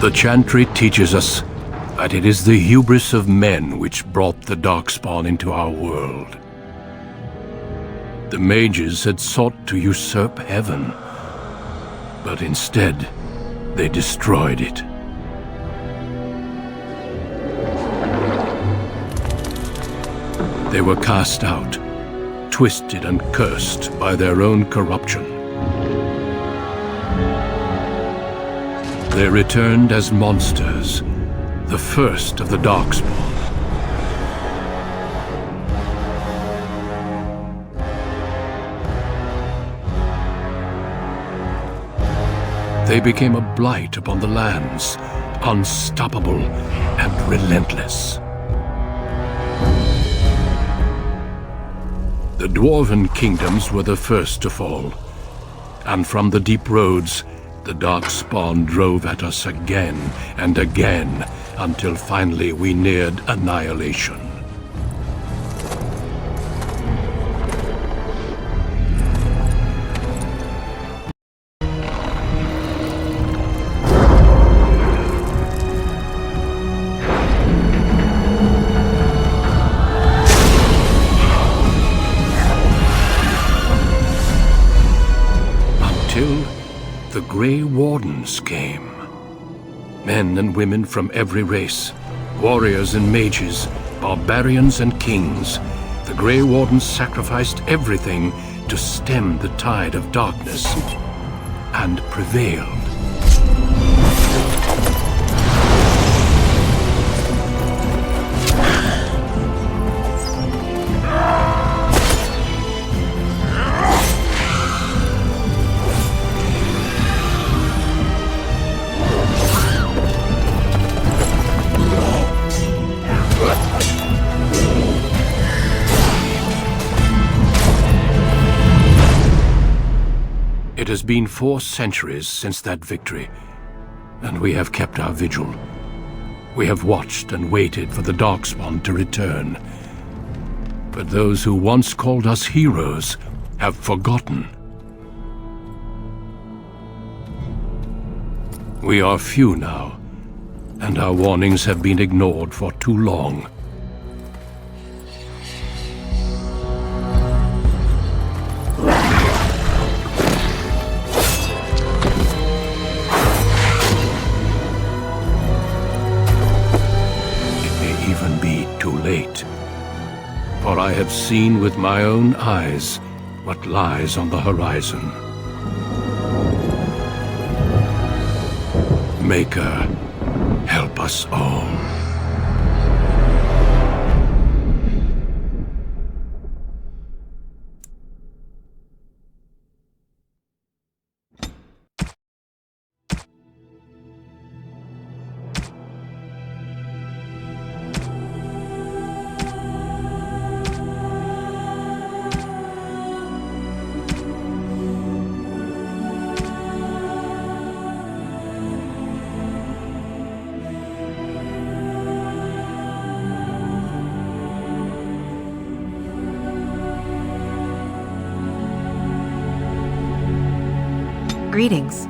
The Chantry teaches us that it is the hubris of men which brought the Darkspawn into our world. The mages had sought to usurp heaven, but instead they destroyed it. They were cast out, twisted and cursed by their own corruption. They returned as monsters, the first of the Darkspawn. They became a blight upon the lands, unstoppable and relentless. The Dwarven kingdoms were the first to fall, and from the deep roads, the Darkspawn drove at us again and again, until finally we neared annihilation. Until the Grey Wardens came. Men and women from every race, warriors and mages, barbarians and kings. The Grey Wardens sacrificed everything to stem the tide of darkness, and prevailed. It has been 4 centuries since that victory, and we have kept our vigil. We have watched and waited for the Darkspawn to return. But those who once called us heroes have forgotten. We are few now, and our warnings have been ignored for too long. For I have seen with my own eyes what lies on the horizon. Maker, help us all. Greetings.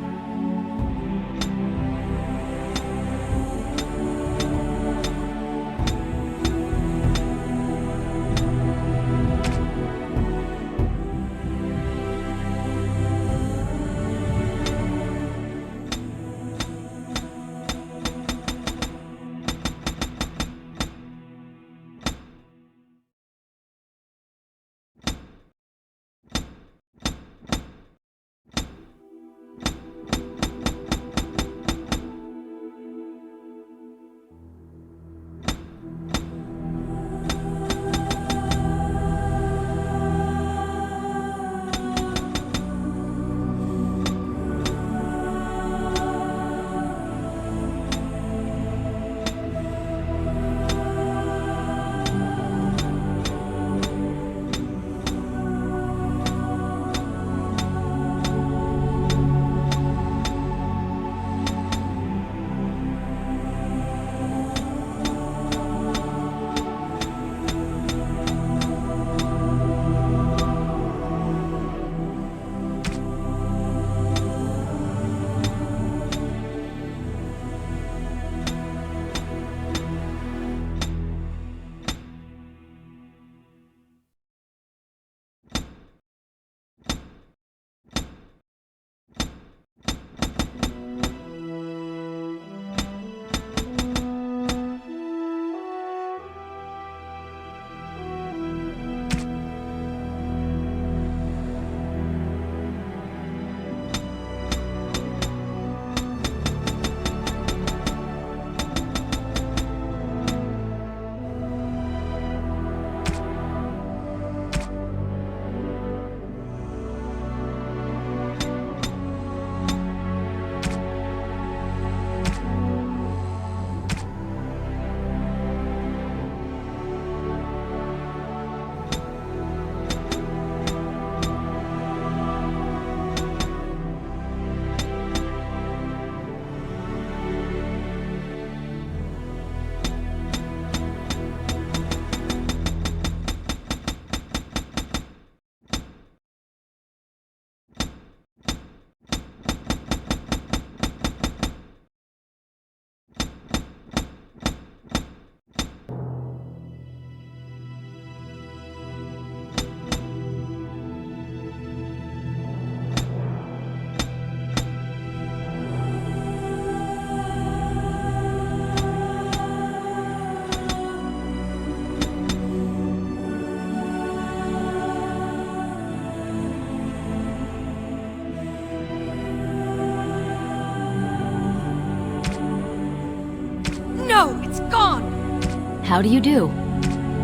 It's gone! How do you do?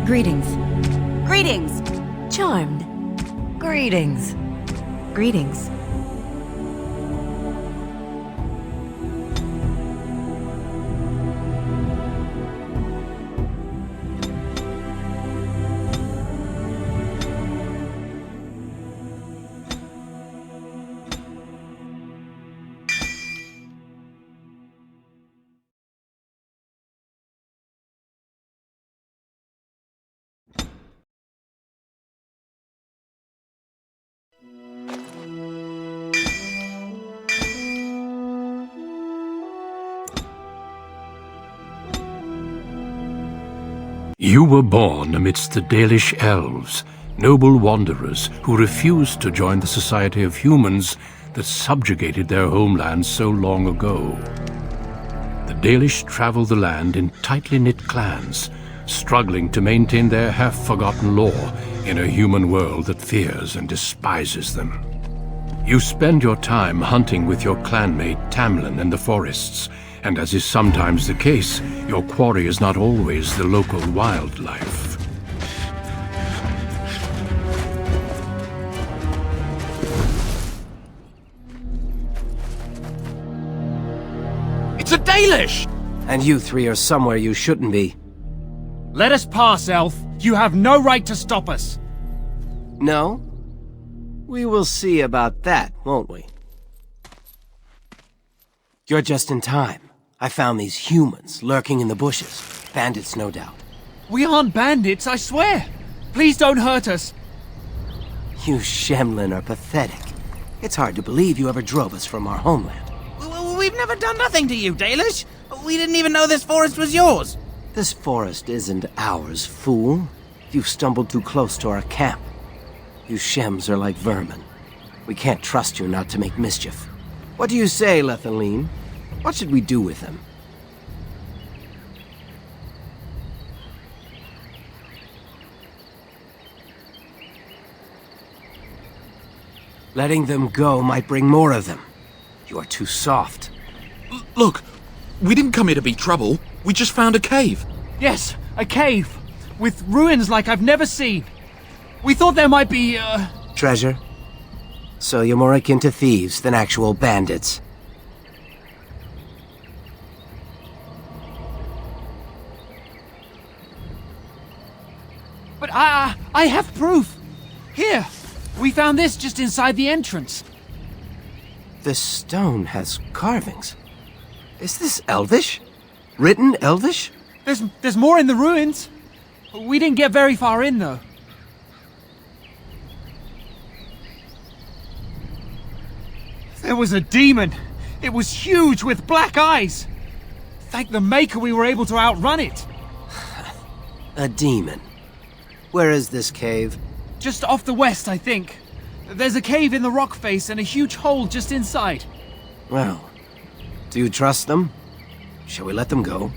Greetings. Greetings! Charmed. Greetings. Greetings. You were born amidst the Dalish elves, noble wanderers who refused to join the society of humans that subjugated their homeland so long ago. The Dalish travel the land in tightly knit clans, struggling to maintain their half-forgotten lore in a human world that fears and despises them. You spend your time hunting with your clanmate Tamlin in the forests, and as is sometimes the case, your quarry is not always the local wildlife. It's a Dalish! And you three are somewhere you shouldn't be. Let us pass, Elf. You have no right to stop us. No? We will see about that, won't we? You're just in time. I found these humans lurking in the bushes. Bandits, no doubt. We aren't bandits, I swear. Please don't hurt us. You Shemlin are pathetic. It's hard to believe you ever drove us from our homeland. We've never done nothing to you, Dalish. We didn't even know this forest was yours. This forest isn't ours, fool. You've stumbled too close to our camp. You Shems are like vermin. We can't trust you not to make mischief. What do you say, Lethaline? What should we do with them? Letting them go might bring more of them. You are too soft. Look, we didn't come here to be trouble. We just found a cave. Yes, a cave. With ruins like I've never seen. We thought there might be, Treasure? So you're more akin to thieves than actual bandits. But I have proof. Here, we found this just inside the entrance. This stone has carvings. Is this Elvish? Written Elvish? There's more in the ruins. We didn't get very far in, though. There was a demon. It was huge with black eyes. Thank the Maker we were able to outrun it. A demon. Where is this cave? Just off the west, I think. There's a cave in the rock face and a huge hole just inside. Well, do you trust them? Shall we let them go?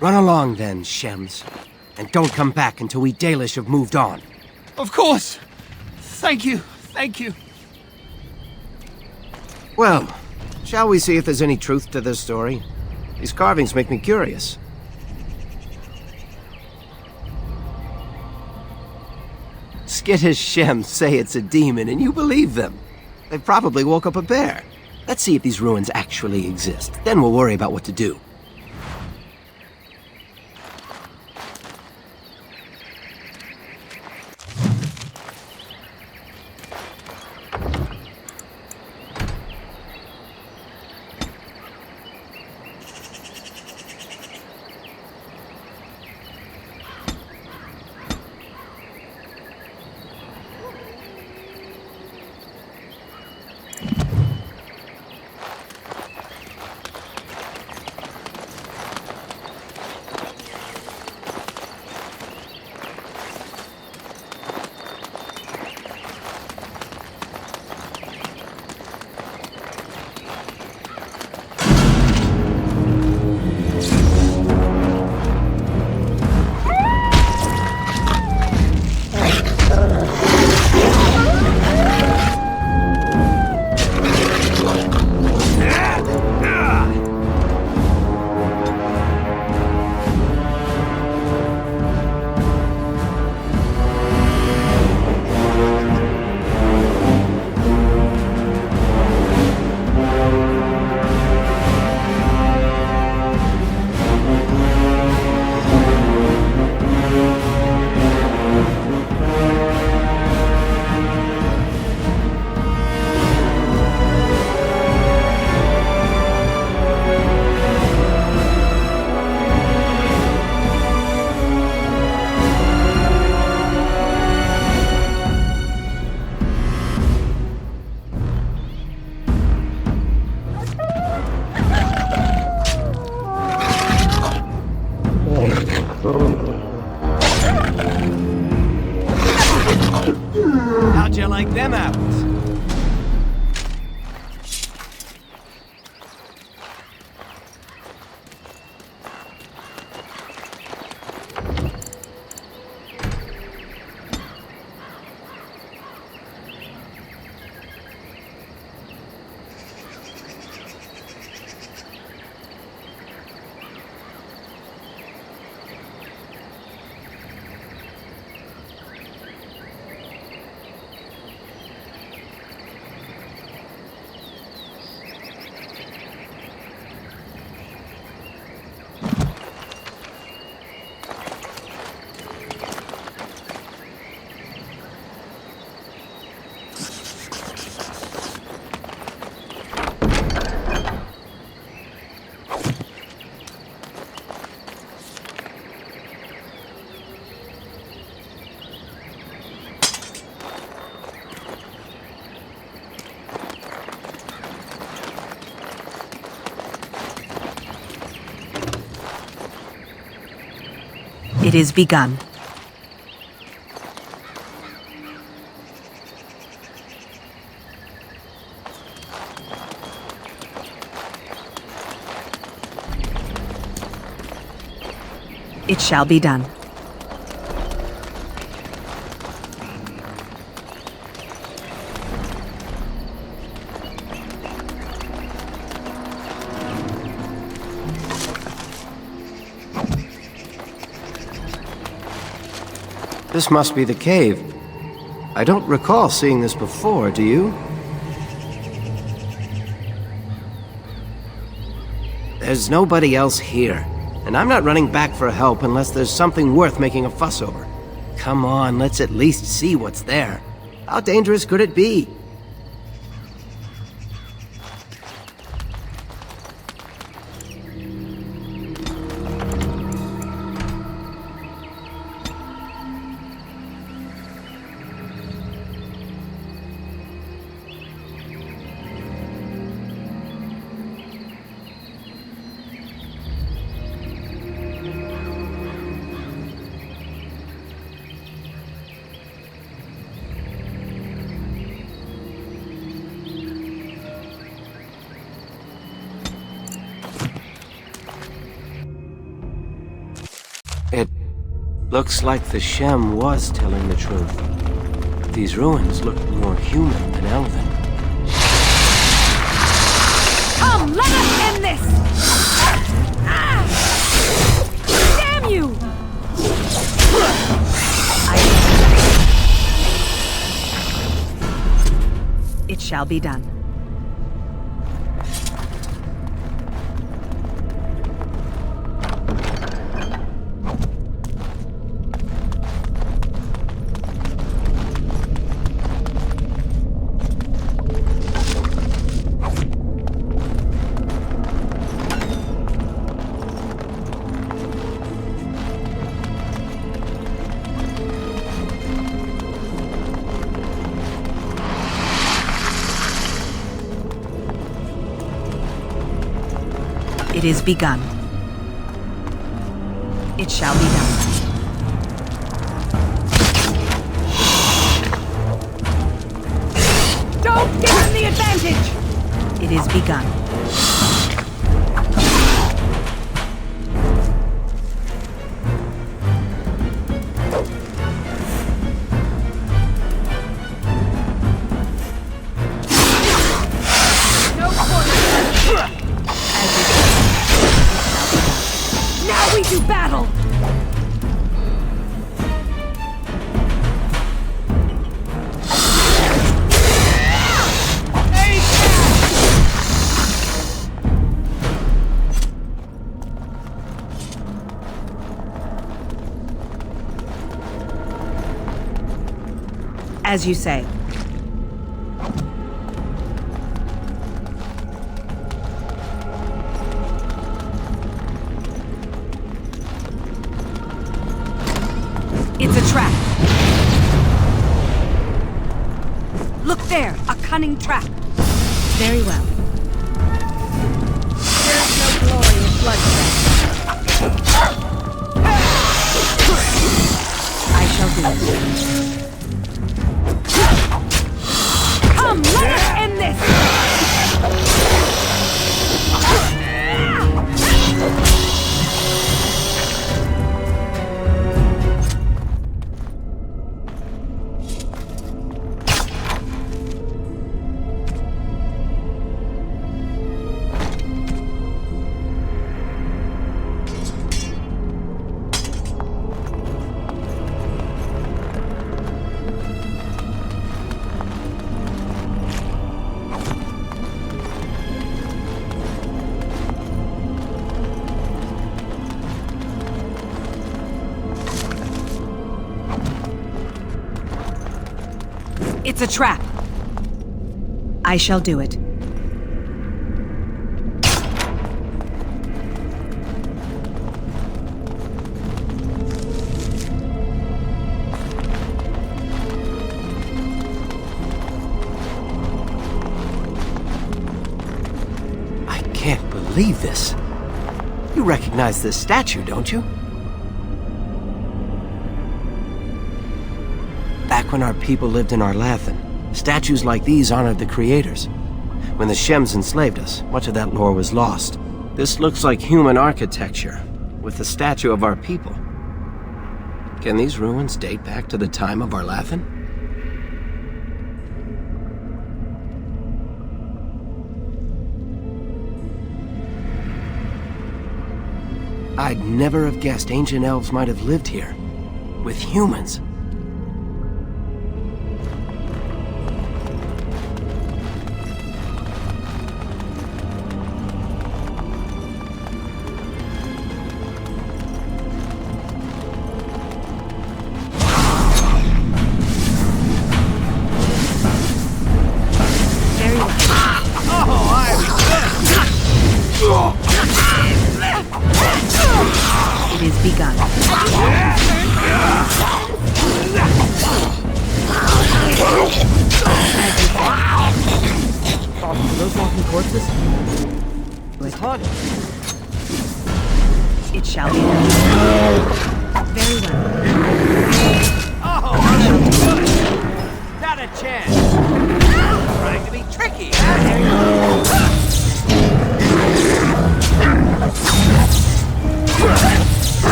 Run along then, Shems. And don't come back until we Dalish have moved on. Of course! Thank you, thank you. Well, shall we see if there's any truth to this story? These carvings make me curious. Skittish Shems say it's a demon and you believe them. They probably woke up a bear. Let's see if these ruins actually exist. Then we'll worry about what to do. out. It is begun. It shall be done. This must be the cave. I don't recall seeing this before, do you? There's nobody else here, and I'm not running back for help unless there's something worth making a fuss over. Come on, let's at least see what's there. How dangerous could it be? It looks like the Shem was telling the truth. These ruins look more human than elven. Come, let us end this! Damn you! It shall be done. It is begun. It shall be done. Don't give him the advantage! It is begun. No corner! Now we do battle! As you say. It's a trap. Look there, a cunning trap. Very well. There's no glory in bloodshed. I shall do it. It's a trap. I shall do it. I can't believe this. You recognize this statue, don't you? Back when our people lived in Arlathan, statues like these honored the creators. When the Shems enslaved us, much of that lore was lost. This looks like human architecture, with the statue of our people. Can these ruins date back to the time of Arlathan? I'd never have guessed ancient elves might have lived here, with humans. It is begun. Are those walking corpses? It's haunted. It shall be done. Very well. I shall do it. Not a chance. Trying to be tricky. It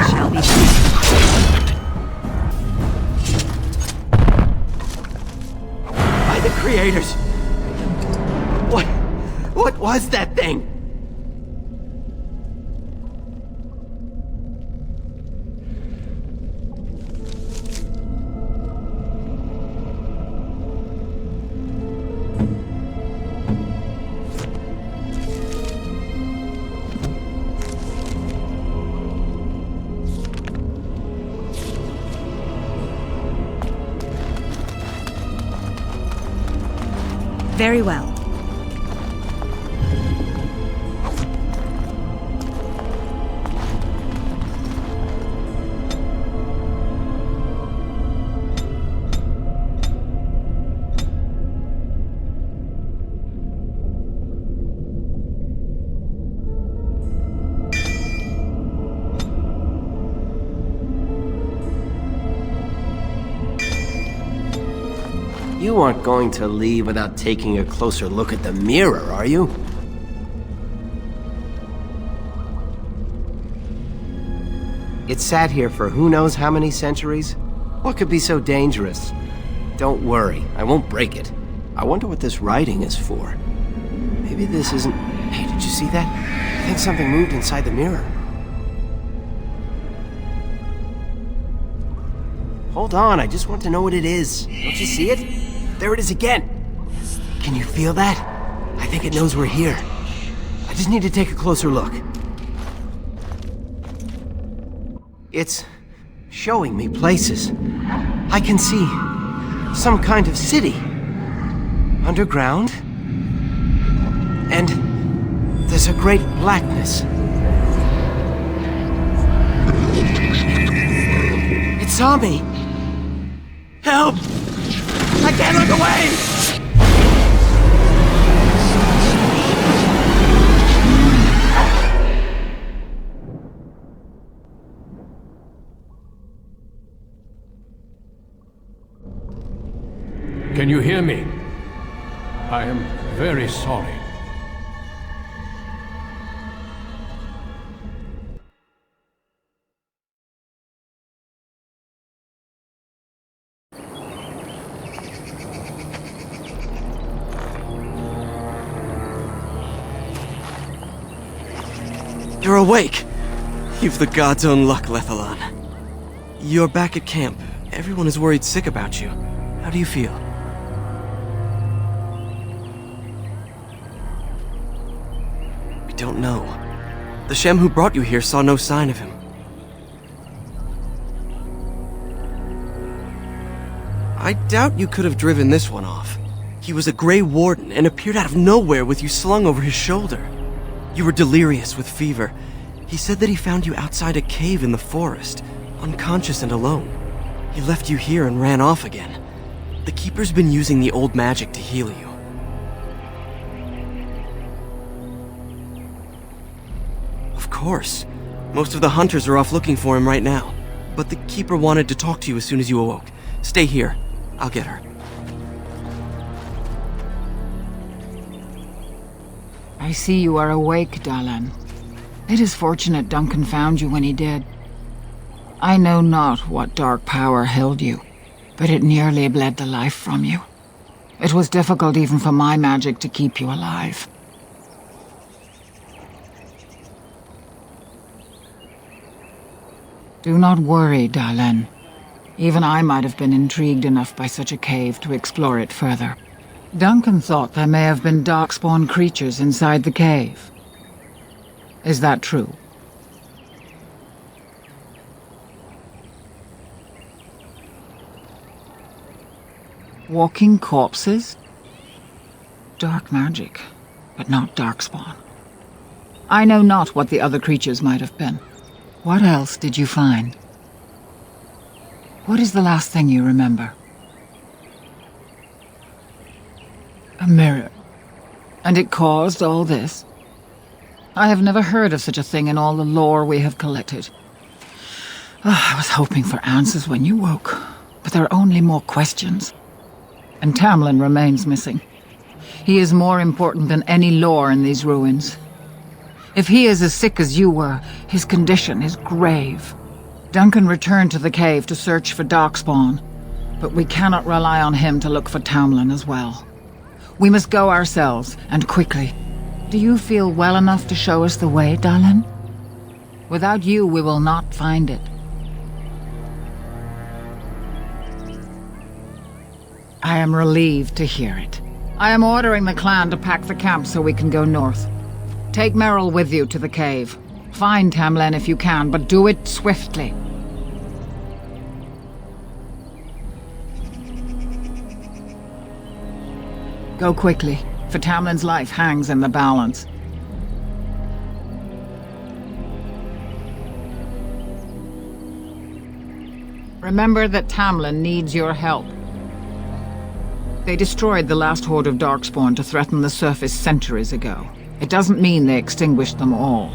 shall be done. By the creators! What was that thing? Very well. You aren't going to leave without taking a closer look at the mirror, are you? It sat here for who knows how many centuries? What could be so dangerous? Don't worry, I won't break it. I wonder what this writing is for. Maybe this isn't... Hey, did you see that? I think something moved inside the mirror. Hold on, I just want to know what it is. Don't you see it? There it is again. Can you feel that? I think it knows we're here. I just need to take a closer look. It's showing me places. I can see some kind of city. Underground. And there's a great blackness. It saw me. Help! I can't look away! Can you hear me? I am very sorry. You're awake! You've the god's own luck, Lethalon. You're back at camp. Everyone is worried sick about you. How do you feel? We don't know. The Shem who brought you here saw no sign of him. I I doubt you could have driven this one off. He was a Grey Warden and appeared out of nowhere with you slung over his shoulder. You were delirious with fever. He said that he found you outside a cave in the forest, unconscious and alone. He left you here and ran off again. The Keeper's been using the old magic to heal you. Of course. Most of the hunters are off looking for him right now. But the Keeper wanted to talk to you as soon as you awoke. Stay here. I'll get her. I see you are awake, Dalan. It is fortunate Duncan found you when he did. I know not what dark power held you, but it nearly bled the life from you. It was difficult even for my magic to keep you alive. Do not worry, Dalan. Even I might have been intrigued enough by such a cave to explore it further. Duncan thought there may have been darkspawn creatures inside the cave. Is that true? Walking corpses? Dark magic, but not darkspawn. I know not what the other creatures might have been. What else did you find? What is the last thing you remember? A mirror. And it caused all this? I have never heard of such a thing in all the lore we have collected. I was hoping for answers when you woke, but there are only more questions. And Tamlin remains missing. He is more important than any lore in these ruins. If he is as sick as you were, his condition is grave. Duncan returned to the cave to search for darkspawn, but we cannot rely on him to look for Tamlin as well. We must go ourselves, and quickly. Do you feel well enough to show us the way, Dalan? Without you, we will not find it. I am relieved to hear it. I am ordering the clan to pack the camp so we can go north. Take Merrill with you to the cave. Find Tamlin if you can, but do it swiftly. Go quickly, for Tamlin's life hangs in the balance. Remember that Tamlin needs your help. They destroyed the last horde of Darkspawn to threaten the surface centuries ago. It doesn't mean they extinguished them all.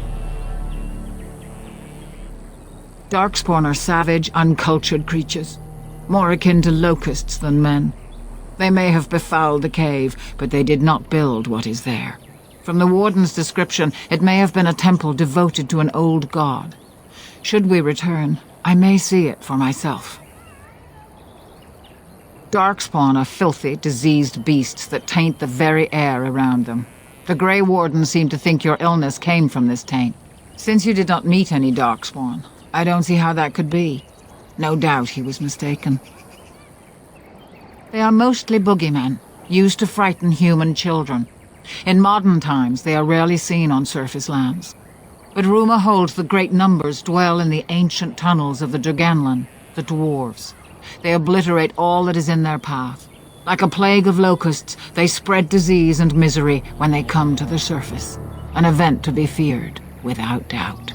Darkspawn are savage, uncultured creatures, more akin to locusts than men. They may have befouled the cave, but they did not build what is there. From the Warden's description, it may have been a temple devoted to an old god. Should we return, I may see it for myself. Darkspawn are filthy, diseased beasts that taint the very air around them. The Grey Wardens seem to think your illness came from this taint. Since you did not meet any Darkspawn, I don't see how that could be. No doubt he was mistaken. They are mostly boogeymen, used to frighten human children. In modern times, they are rarely seen on surface lands. But rumor holds that great numbers dwell in the ancient tunnels of the Draganlan, the dwarves. They obliterate all that is in their path. Like a plague of locusts, they spread disease and misery when they come to the surface. An event to be feared, without doubt.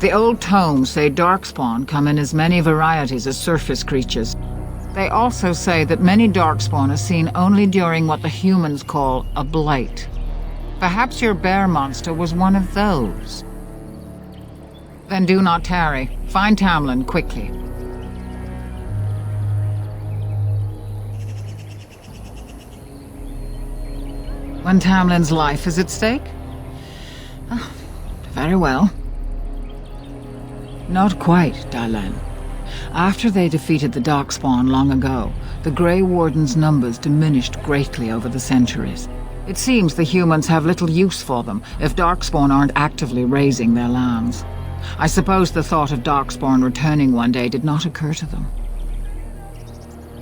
The old tomes say Darkspawn come in as many varieties as surface creatures. They also say that many Darkspawn are seen only during what the humans call a blight. Perhaps your bear monster was one of those. Then do not tarry. Find Tamlin quickly. When Tamlin's life is at stake? Oh, very well. Not quite, Dalan. After they defeated the Darkspawn long ago, the Grey Warden's numbers diminished greatly over the centuries. It seems the humans have little use for them if Darkspawn aren't actively raising their lambs. I suppose the thought of Darkspawn returning one day did not occur to them.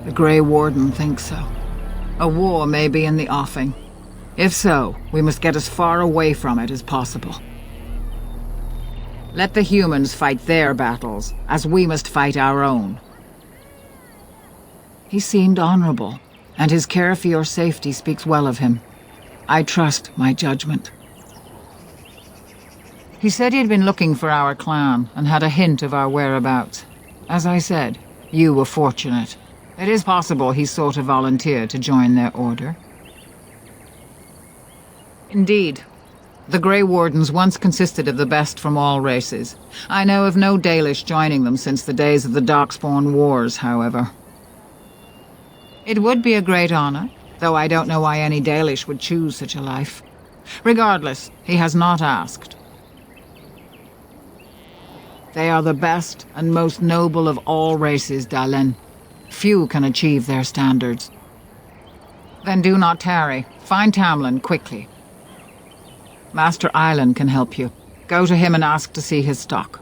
The Grey Warden thinks so. A war may be in the offing. If so, we must get as far away from it as possible. Let the humans fight their battles, as we must fight our own. He seemed honorable, and his care for your safety speaks well of him. I trust my judgment. He said he'd been looking for our clan and had a hint of our whereabouts. As I said, you were fortunate. It is possible he sought a volunteer to join their order. Indeed. The Grey Wardens once consisted of the best from all races. I know of no Dalish joining them since the days of the Darkspawn Wars, however. It would be a great honor, though I don't know why any Dalish would choose such a life. Regardless, he has not asked. They are the best and most noble of all races, Dalen. Few can achieve their standards. Then do not tarry. Find Tamlin quickly. Master Island can help you. Go to him and ask to see his stock.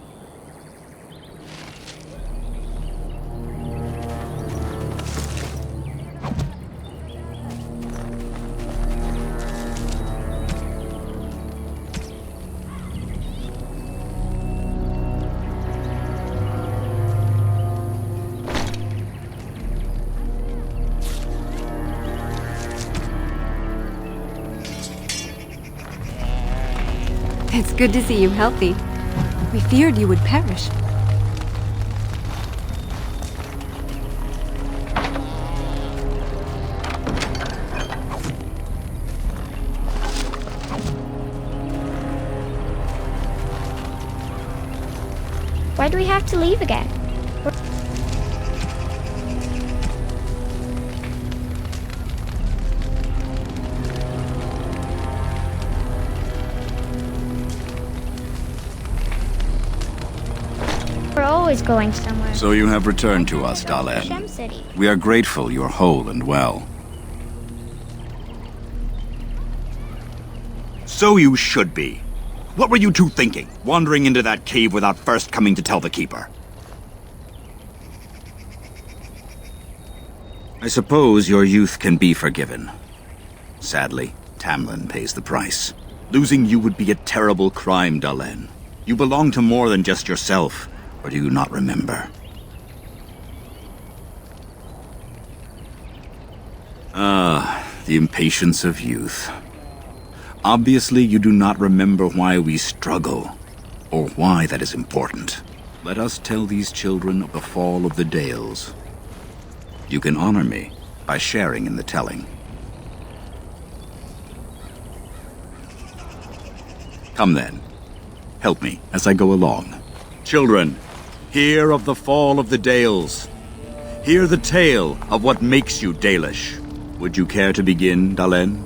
It's good to see you healthy. We feared you would perish. Why do we have to leave again? We're always going somewhere. So you have returned to us, Dalen. Shem City. We are grateful you are whole and well. So you should be. What were you two thinking, wandering into that cave without first coming to tell the Keeper? I suppose your youth can be forgiven. Sadly, Tamlin pays the price. Losing you would be a terrible crime, Dalen. You belong to more than just yourself, or do you not remember? Ah, the impatience of youth. Obviously, you do not remember why we struggle, or why that is important. Let us tell these children of the fall of the Dales. You can honor me by sharing in the telling. Come then, help me as I go along. Children, hear of the fall of the Dales. Hear the tale of what makes you Dalish. Would you care to begin, Dalen?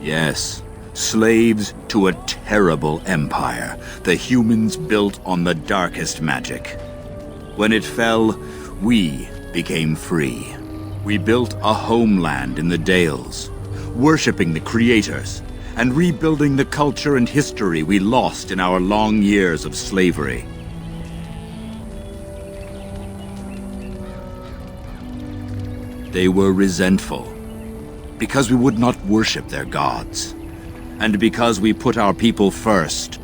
Yes, slaves to a terrible empire, the humans built on the darkest magic. When it fell, we became free. We built a homeland in the Dales, worshipping the creators, and rebuilding the culture and history we lost in our long years of slavery. They were resentful, because we would not worship their gods, and because we put our people first.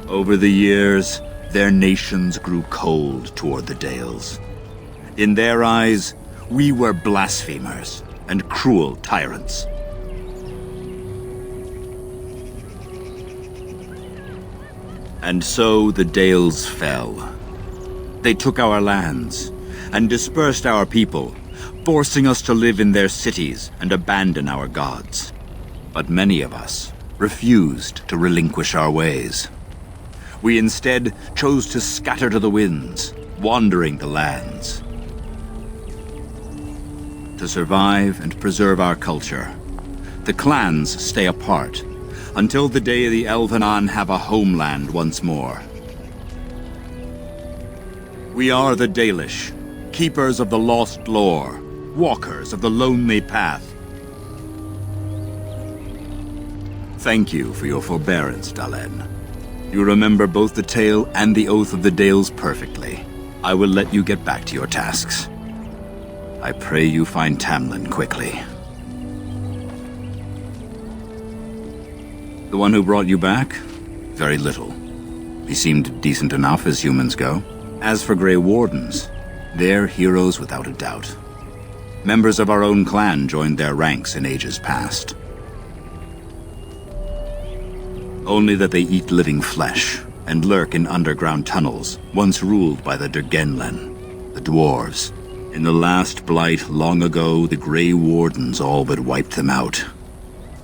Over the years, their nations grew cold toward the Dales. In their eyes, we were blasphemers and cruel tyrants. And so the Dales fell. They took our lands and dispersed our people, forcing us to live in their cities and abandon our gods. But many of us refused to relinquish our ways. We instead chose to scatter to the winds, wandering the lands. To survive and preserve our culture, the clans stay apart until the day the Elvenan have a homeland once more. We are the Dalish, keepers of the lost lore, walkers of the lonely path. Thank you for your forbearance, Dalen. You remember both the tale and the Oath of the Dales perfectly. I will let you get back to your tasks. I pray you find Tamlin quickly. The one who brought you back? Very little. He seemed decent enough as humans go. As for Grey Wardens, they're heroes without a doubt. Members of our own clan joined their ranks in ages past. Only that they eat living flesh and lurk in underground tunnels once ruled by the Dergenlen, the dwarves. In the last blight long ago, the Grey Wardens all but wiped them out.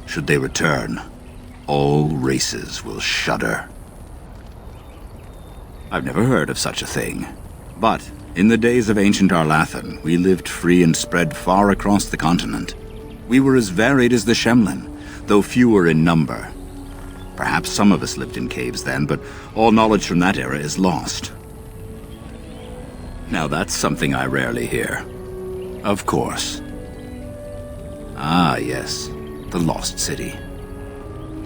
Should they return, all races will shudder. I've never heard of such a thing. But in the days of ancient Arlathan, we lived free and spread far across the continent. We were as varied as the Shemlen, though fewer in number. Perhaps some of us lived in caves then, but all knowledge from that era is lost. Now that's something I rarely hear. Of course. Ah, yes, the Lost City.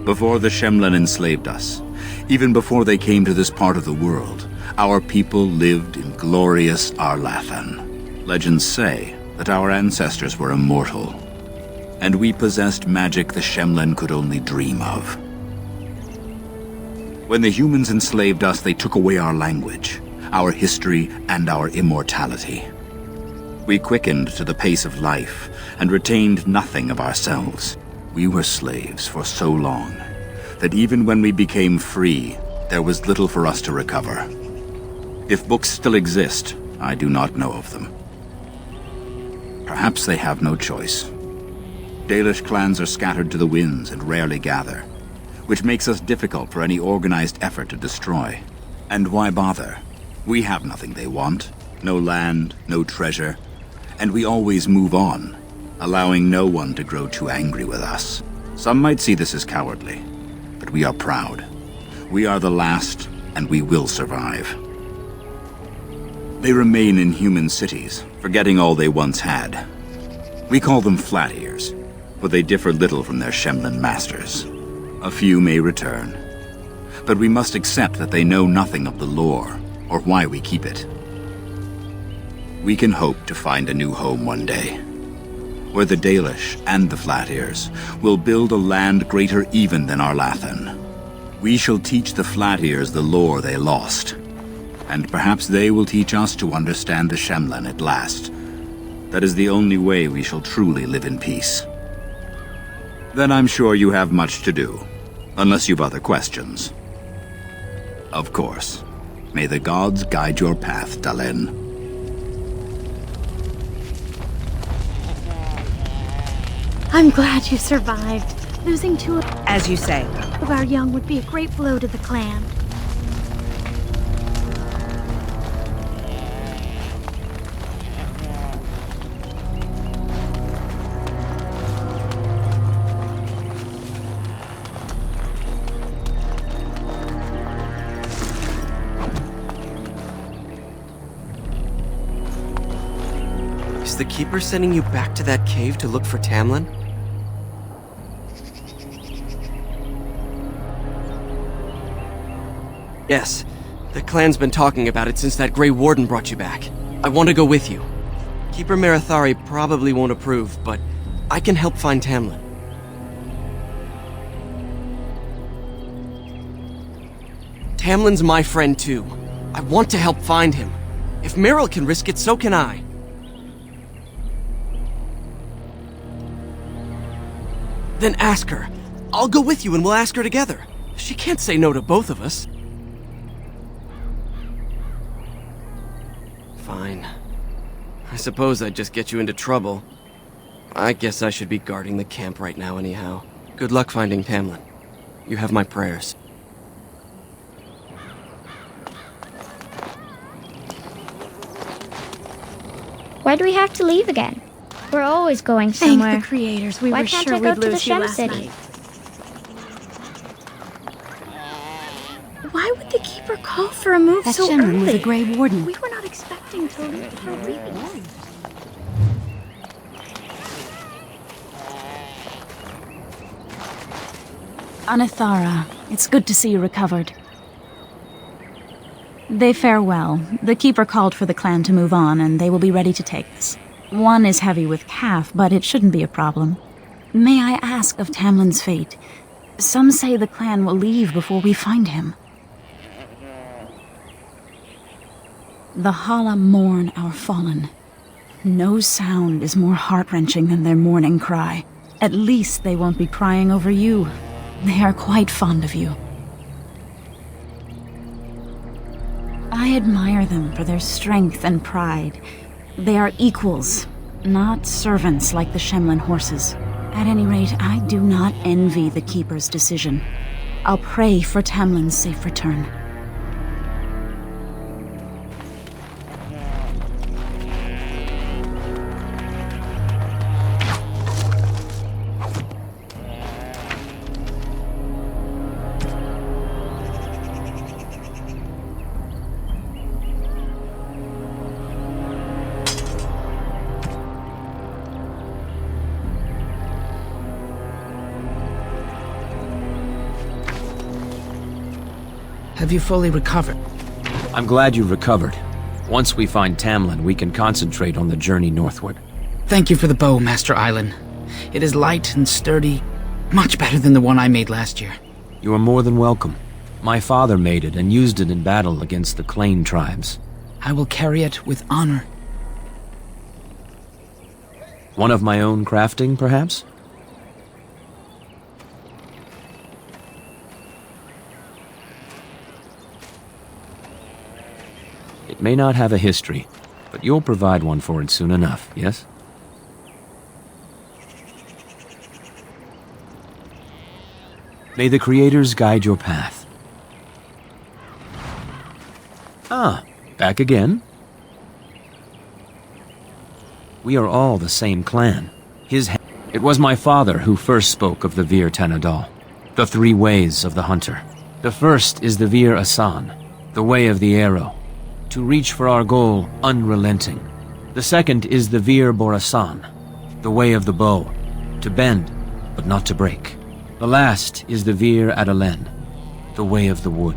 Before the Shemlen enslaved us, even before they came to this part of the world, our people lived in glorious Arlathan. Legends say that our ancestors were immortal, and we possessed magic the Shemlen could only dream of. When the humans enslaved us, they took away our language, our history, and our immortality. We quickened to the pace of life and retained nothing of ourselves. We were slaves for so long that even when we became free, there was little for us to recover. If books still exist, I do not know of them. Perhaps they have no choice. Dalish clans are scattered to the winds and rarely gather, which makes us difficult for any organized effort to destroy. And why bother? We have nothing they want. No land, no treasure. And we always move on, allowing no one to grow too angry with us. Some might see this as cowardly, but we are proud. We are the last, and we will survive. They remain in human cities, forgetting all they once had. We call them flat ears, but they differ little from their Shemlen masters. A few may return, but we must accept that they know nothing of the lore, or why we keep it. We can hope to find a new home one day, where the Dalish and the Flat Ears will build a land greater even than Arlathan. We shall teach the Flat Ears the lore they lost, and perhaps they will teach us to understand the Shemlen at last. That is the only way we shall truly live in peace. Then I'm sure you have much to do, unless you've other questions. Of course. May the gods guide your path, Dalen. I'm glad you survived. Losing two As you say. of our young would be a great blow to the clan. Is the Keeper sending you back to that cave to look for Tamlin? Yes. The clan's been talking about it since that Grey Warden brought you back. I want to go with you. Keeper Marathari probably won't approve, but I can help find Tamlin. Tamlin's my friend too. I want to help find him. If Meryl can risk it, so can I. Then ask her. I'll go with you and we'll ask her together. She can't say no to both of us. Fine. I suppose I'd just get you into trouble. I guess I should be guarding the camp right now anyhow. Good luck finding Tamlin. You have my prayers. Why do we have to leave again? We're always going Thank somewhere. the creators. We Why were can't sure I go we'd to the lose you Shem last City? night. Why would the Keeper call for a move That so Shemlen early? was a Grey Warden. We were not expecting to leave for weeks. Anathara, it's good to see you recovered. They fare well. The Keeper called for the clan to move on, and they will be ready to take us. One is heavy with calf, but it shouldn't be a problem. May I ask of Tamlin's fate? Some say the clan will leave before we find him. The Hala mourn our fallen. No sound is more heart-wrenching than their mourning cry. At least they won't be crying over you. They are quite fond of you. I admire them for their strength and pride. They are equals, not servants like the Shemlin horses. At any rate, I do not envy the Keeper's decision. I'll pray for Tamlin's safe return. Have you fully recovered? I'm glad you recovered. Once we find Tamlin, we can concentrate on the journey northward. Thank you for the bow, Master Island. It is light and sturdy, much better than the one I made last year. You are more than welcome. My father made it and used it in battle against the Clane tribes. I will carry it with honor. One of my own crafting, perhaps? It may not have a history, but you'll provide one for it soon enough, yes? May the Creators guide your path. Ah, back again? We are all the same clan. It was my father who first spoke of the Vir Tanadal, the three ways of the hunter. The first is the Vir Asan, the way of the arrow, to reach for our goal unrelenting. The second is the Vir Borasan, the way of the bow, to bend but not to break. The last is the Vir Adalen, the way of the wood.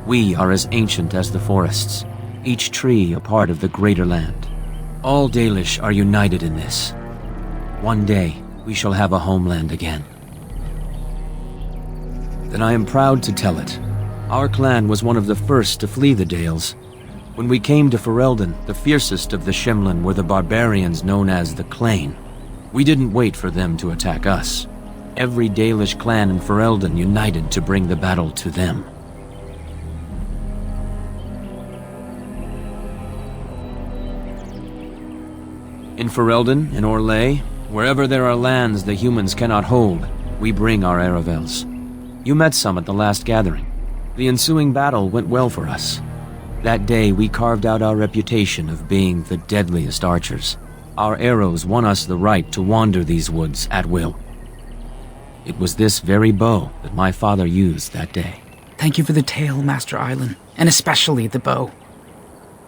We are as ancient as the forests, each tree a part of the greater land. All Dalish are united in this. One day we shall have a homeland again. Then I am proud to tell it. Our clan was one of the first to flee the Dales. When we came to Ferelden, the fiercest of the Shemlin were the barbarians known as the Clane. We didn't wait for them to attack us. Every Dalish clan in Ferelden united to bring the battle to them. In Ferelden, in Orlais, wherever there are lands the humans cannot hold, we bring our Aravels. You met some at the last gathering. The ensuing battle went well for us. That day, we carved out our reputation of being the deadliest archers. Our arrows won us the right to wander these woods at will. It was this very bow that my father used that day. Thank you for the tale, Master Island, and especially the bow.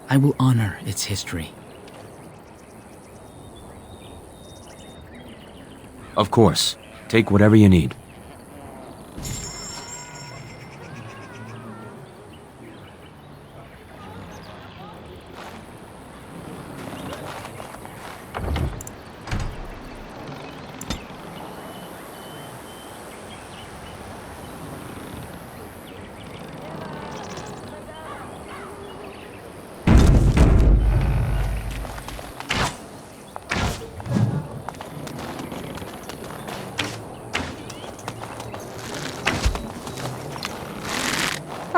I will honor its history. Of course. Take whatever you need.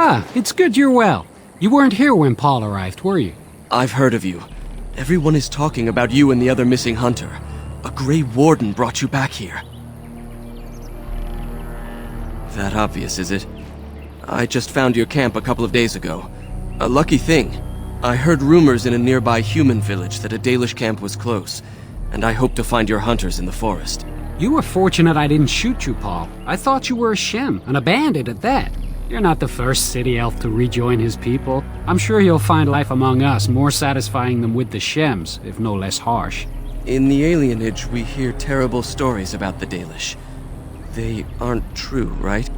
Ah, it's good you're well. You weren't here when Paul arrived, were you? I've heard of you. Everyone is talking about you and the other missing hunter. A Grey Warden brought you back here. That obvious, is it? I just found your camp a couple of days ago. A lucky thing. I heard rumors in a nearby human village that a Dalish camp was close, and I hope to find your hunters in the forest. You were fortunate I didn't shoot you, Paul. I thought you were a Shem, and a bandit at that. You're not the first city elf to rejoin his people. I'm sure you'll find life among us more satisfying than with the Shems, if no less harsh. In the alienage, we hear terrible stories about the Dalish. They aren't true, right?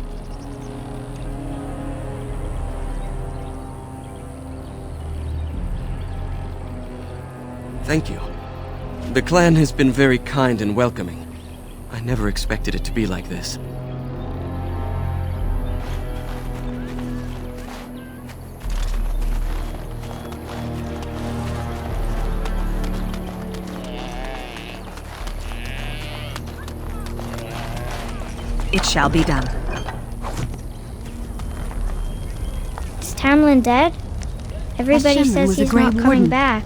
Thank you. The clan has been very kind and welcoming. I never expected it to be like this. It shall be done. Is Tamlin dead? Everybody Hashem says was a he's Grey not coming Warden. back.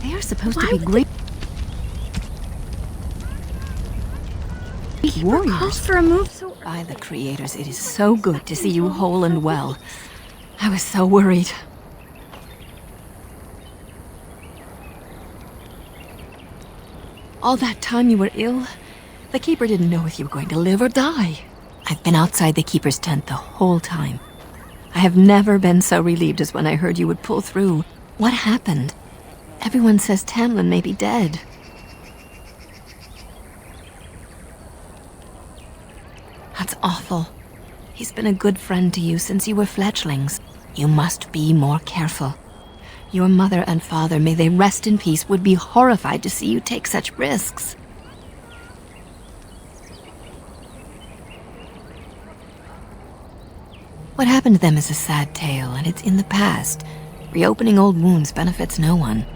They are supposed Why to be would great Keeper calls for a move so By the creators, it is so good to see you whole and well. I was so worried. All that time you were ill, the Keeper didn't know if you were going to live or die. I've been outside the Keeper's tent the whole time. I have never been so relieved as when I heard you would pull through. What happened? Everyone says Tamlin may be dead. That's awful. He's been a good friend to you since you were fledglings. You must be more careful. Your mother and father, may they rest in peace, would be horrified to see you take such risks. What happened to them is a sad tale, and it's in the past. Reopening old wounds benefits no one.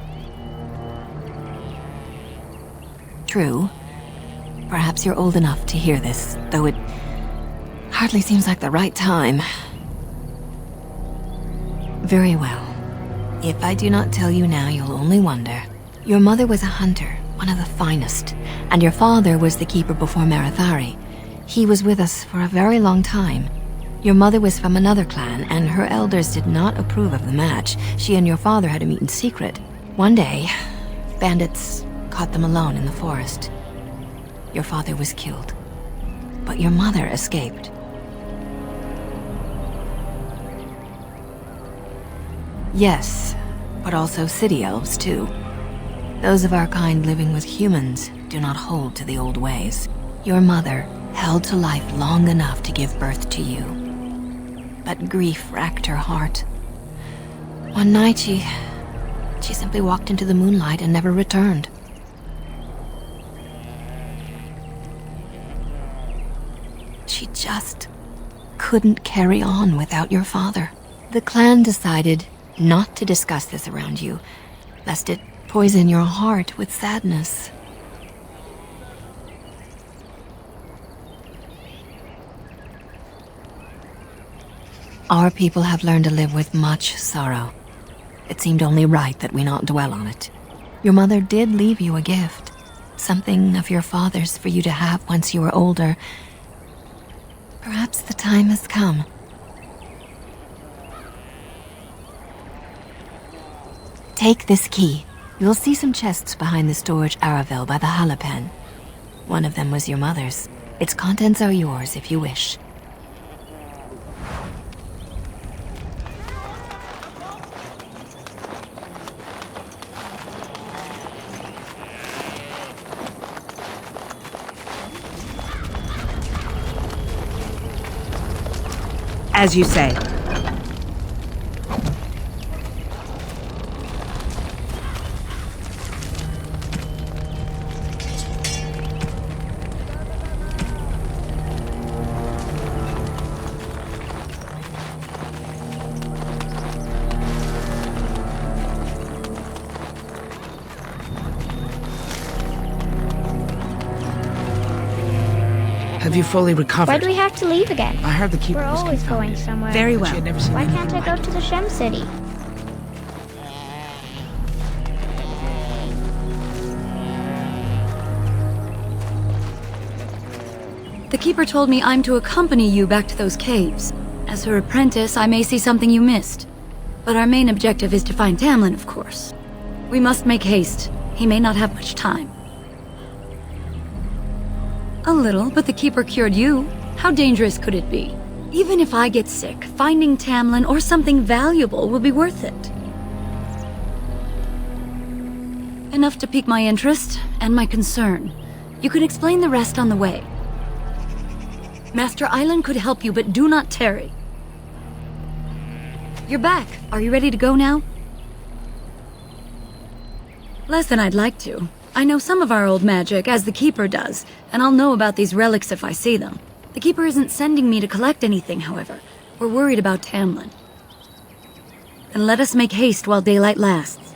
True. Perhaps you're old enough to hear this, though it hardly seems like the right time. Very well. If I do not tell you now, you'll only wonder. Your mother was a hunter, one of the finest, and your father was the Keeper before Marathari. He was with us for a very long time. Your mother was from another clan, and her elders did not approve of the match. She and your father had to meet in secret. One day, bandits caught them alone in the forest. Your father was killed, but your mother escaped. Yes, but also city elves too. Those of our kind living with humans do not hold to the old ways. Your mother held to life long enough to give birth to you. But grief racked her heart. One night she simply walked into the moonlight and never returned. She just couldn't carry on without your father. The clan decided not to discuss this around you, lest it poison your heart with sadness. Our people have learned to live with much sorrow. It seemed only right that we not dwell on it. Your mother did leave you a gift, something of your father's for you to have once you were older. Perhaps the time has come. Take this key. You'll see some chests behind the storage Aravel by the Halapen. One of them was your mother's. Its contents are yours if you wish. As you say. Have you fully recovered? Why do we have to leave again? I heard the Keeper We're was always confounded. going somewhere. Very But she well. had never seen Why anything can't I like go it. to the Shem City? The Keeper told me I'm to accompany you back to those caves. As her apprentice, I may see something you missed. But our main objective is to find Tamlin, of course. We must make haste. He may not have much time. A little, but the Keeper cured you. How dangerous could it be? Even if I get sick, finding Tamlin or something valuable will be worth it. Enough to pique my interest and my concern. You can explain the rest on the way. Master Island could help you, but do not tarry. You're back. Are you ready to go now? Less than I'd like to. I know some of our old magic, as the Keeper does, and I'll know about these relics if I see them. The Keeper isn't sending me to collect anything, however. We're worried about Tamlin. And let us make haste while daylight lasts.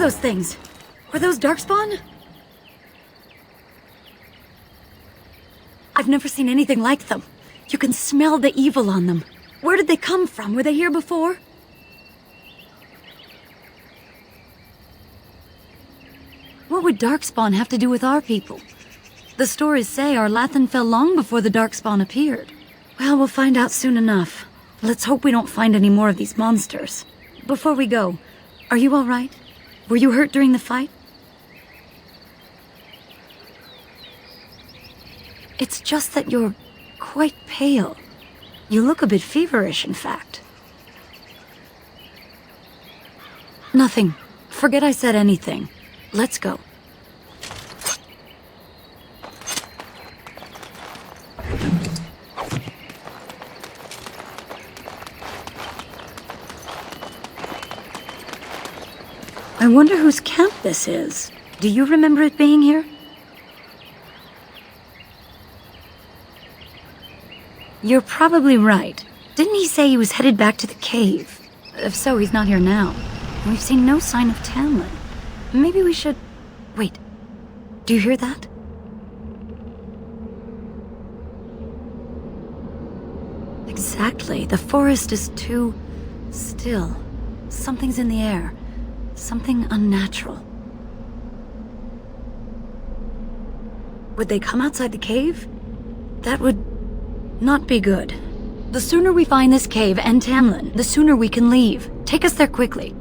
those things? Were those darkspawn? I've never seen anything like them. You can smell the evil on them. Where did they come from? Were they here before? What would darkspawn have to do with our people? The stories say our Lathan fell long before the darkspawn appeared. Well, we'll find out soon enough. Let's hope we don't find any more of these monsters. Before we go, are you all right? Were you hurt during the fight? It's just that you're quite pale. You look a bit feverish, in fact. Nothing. Forget I said anything. Let's go. I wonder whose camp this is. Do you remember it being here? You're probably right. Didn't he say he was headed back to the cave? If so, he's not here now. And we've seen no sign of Tamlin. Maybe we should... Wait. Do you hear that? Exactly. The forest is too... still. Something's in the air. Something unnatural. Would they come outside the cave? That would not be good. The sooner we find this cave and Tamlin, the sooner we can leave. Take us there quickly.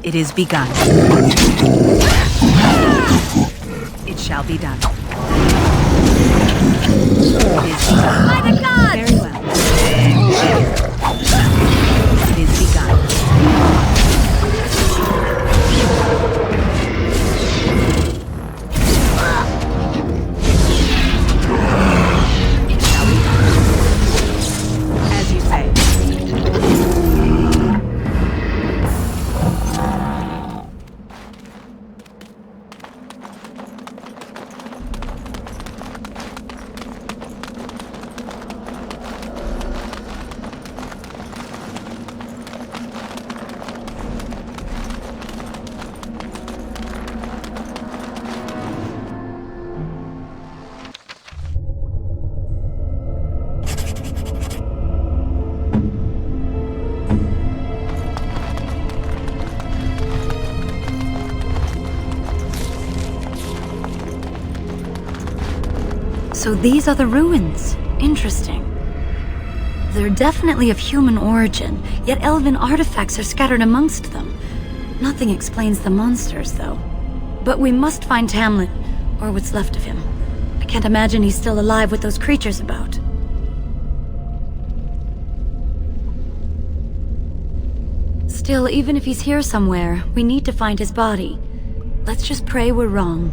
It is begun. It shall be done. It is begun. By the gods! Very well. It is begun. It shall be done. As you say. So these are the ruins. Interesting. They're definitely of human origin, yet elven artifacts are scattered amongst them. Nothing explains the monsters, though. But we must find Tamlin, or what's left of him. I can't imagine he's still alive with those creatures about. Still, even if he's here somewhere, we need to find his body. Let's just pray we're wrong.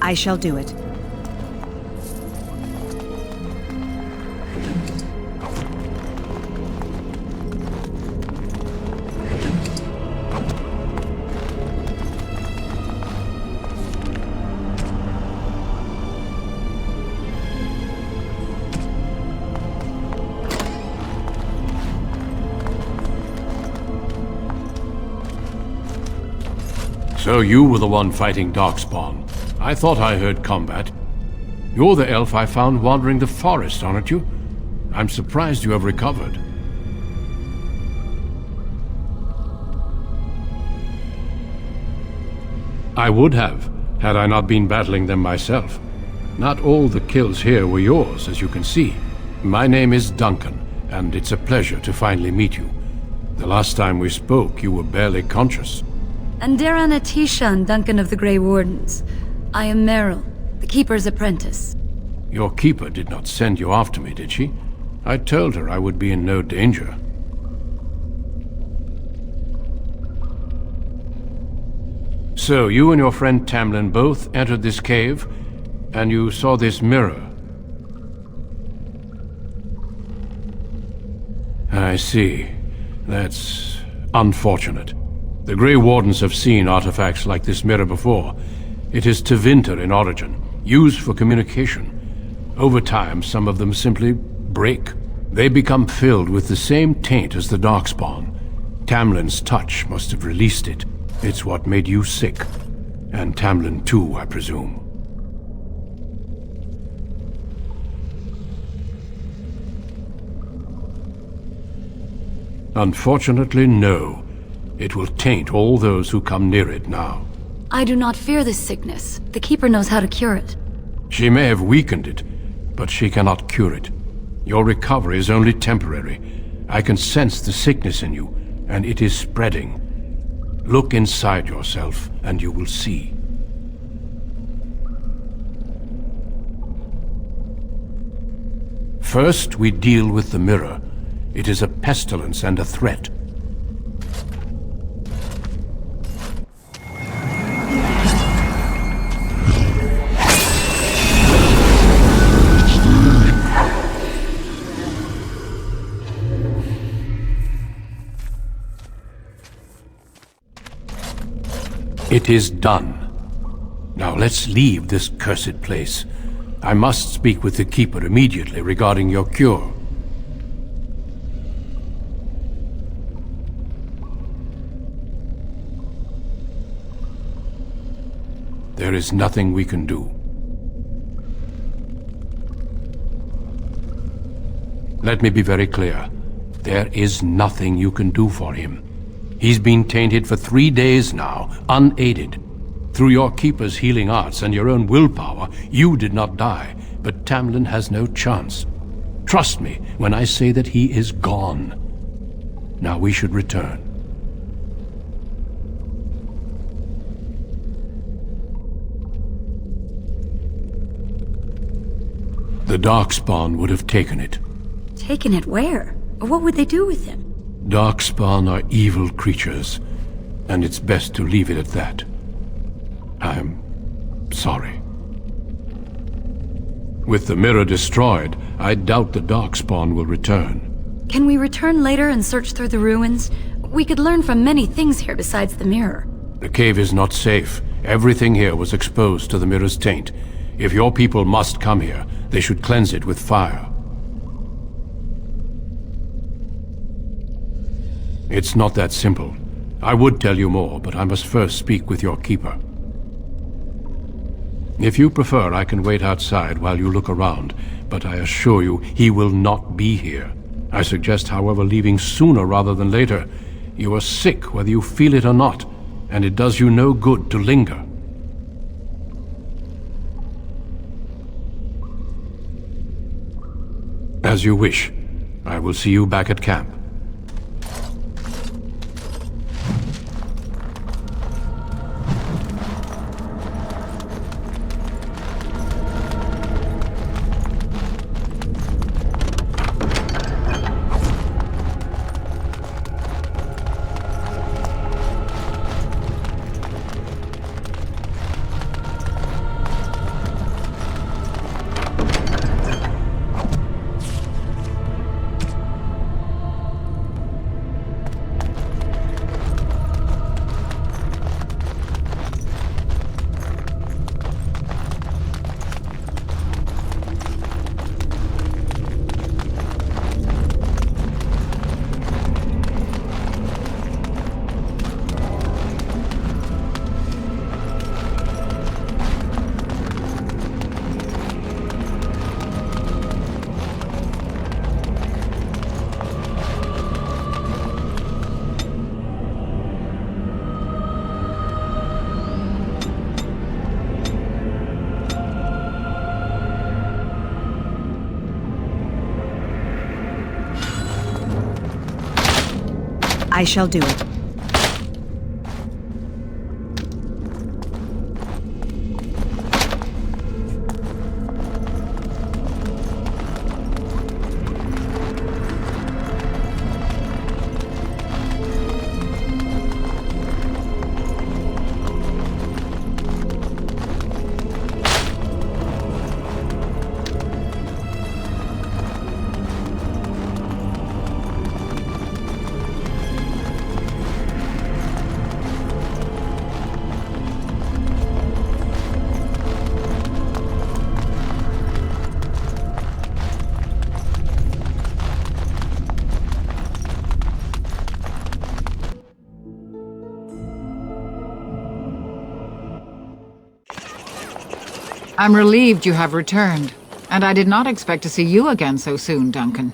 I shall do it. So you were the one fighting Darkspawn. I thought I heard combat. You're the elf I found wandering the forest, aren't you? I'm surprised you have recovered. I would have, had I not been battling them myself. Not all the kills here were yours, as you can see. My name is Duncan, and it's a pleasure to finally meet you. The last time we spoke, you were barely conscious. And Darana Tishan, Duncan of the Grey Wardens. I am Meryl, the Keeper's apprentice. Your keeper did not send you after me, did she? I told her I would be in no danger. So, you and your friend Tamlin both entered this cave, and you saw this mirror. I see. That's unfortunate. The Grey Wardens have seen artifacts like this mirror before. It is Tevinter in origin, used for communication. Over time, some of them simply break. They become filled with the same taint as the Darkspawn. Tamlin's touch must have released it. It's what made you sick. And Tamlin too, I presume. Unfortunately, no. It will taint all those who come near it now. I do not fear this sickness. The Keeper knows how to cure it. She may have weakened it, but she cannot cure it. Your recovery is only temporary. I can sense the sickness in you, and it is spreading. Look inside yourself, and you will see. First, we deal with the mirror. It is a pestilence and a threat. It is done. Now let's leave this cursed place. I must speak with the Keeper immediately regarding your cure. There is nothing we can do. Let me be very clear. There is nothing you can do for him. He's been tainted for 3 days now, unaided. Through your Keeper's healing arts and your own willpower, you did not die, but Tamlin has no chance. Trust me when I say that he is gone. Now we should return. The Darkspawn would have taken it. Taken it where? Or what would they do with him? Darkspawn are evil creatures, and it's best to leave it at that. I'm sorry. With the mirror destroyed, I doubt the Darkspawn will return. Can we return later and search through the ruins? We could learn from many things here besides the mirror. The cave is not safe. Everything here was exposed to the mirror's taint. If your people must come here, they should cleanse it with fire. It's not that simple. I would tell you more, but I must first speak with your Keeper. If you prefer, I can wait outside while you look around, but I assure you, he will not be here. I suggest, however, leaving sooner rather than later. You are sick whether you feel it or not, and it does you no good to linger. As you wish. I will see you back at camp. I shall do it. I'm relieved you have returned, and I did not expect to see you again so soon, Duncan.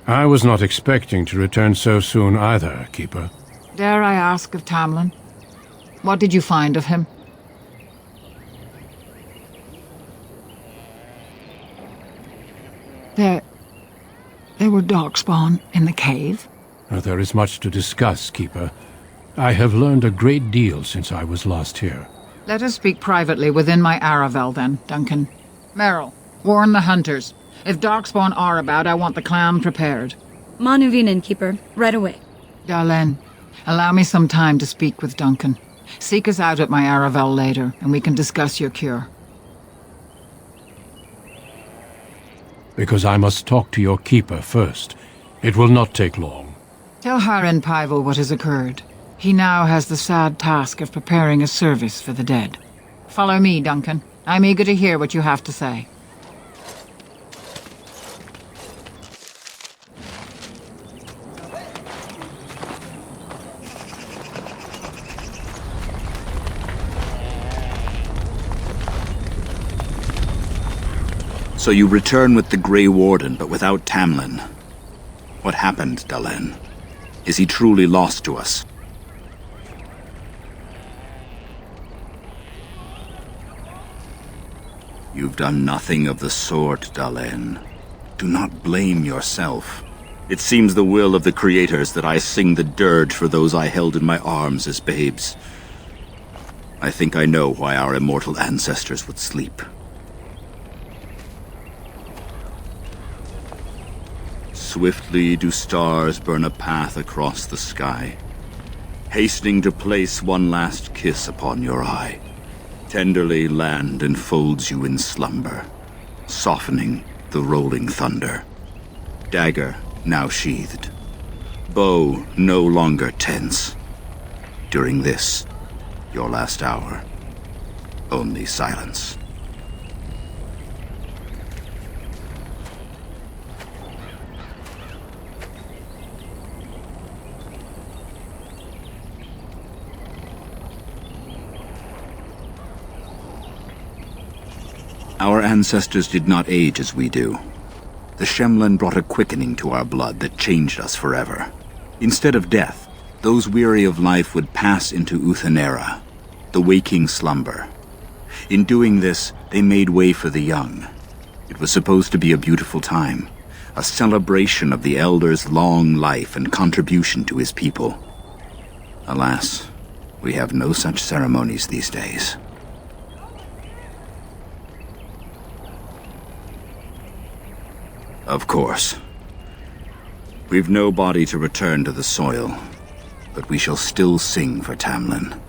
I was not expecting to return so soon either, Keeper. Dare I ask of Tamlin? What did you find of him? There were darkspawn in the cave? There is much to discuss, Keeper. I have learned a great deal since I was last here. Let us speak privately within my Aravel, then, Duncan. Merrill, warn the hunters. If darkspawn are about, I want the clan prepared. Manuvinen, Keeper. Right away. Dalen, allow me some time to speak with Duncan. Seek us out at my Aravel later, and we can discuss your cure. Because I must talk to your Keeper first. It will not take long. Tell Haren Paival what has occurred. He now has the sad task of preparing a service for the dead. Follow me, Duncan. I'm eager to hear what you have to say. So you return with the Grey Warden, but without Tamlin. What happened, Dalen? Is he truly lost to us? You've done nothing of the sort, Dalen. Do not blame yourself. It seems the will of the creators that I sing the dirge for those I held in my arms as babes. I think I know why our immortal ancestors would sleep. Swiftly do stars burn a path across the sky, hastening to place one last kiss upon your eye. Tenderly land enfolds you in slumber, softening the rolling thunder. Dagger now sheathed, bow no longer tense. During this, your last hour, only silence. Our ancestors did not age as we do. The Shemlen brought a quickening to our blood that changed us forever. Instead of death, those weary of life would pass into Uthanera, the waking slumber. In doing this, they made way for the young. It was supposed to be a beautiful time, a celebration of the Elder's long life and contribution to his people. Alas, we have no such ceremonies these days. Of course. We've no body to return to the soil, but we shall still sing for Tamlin.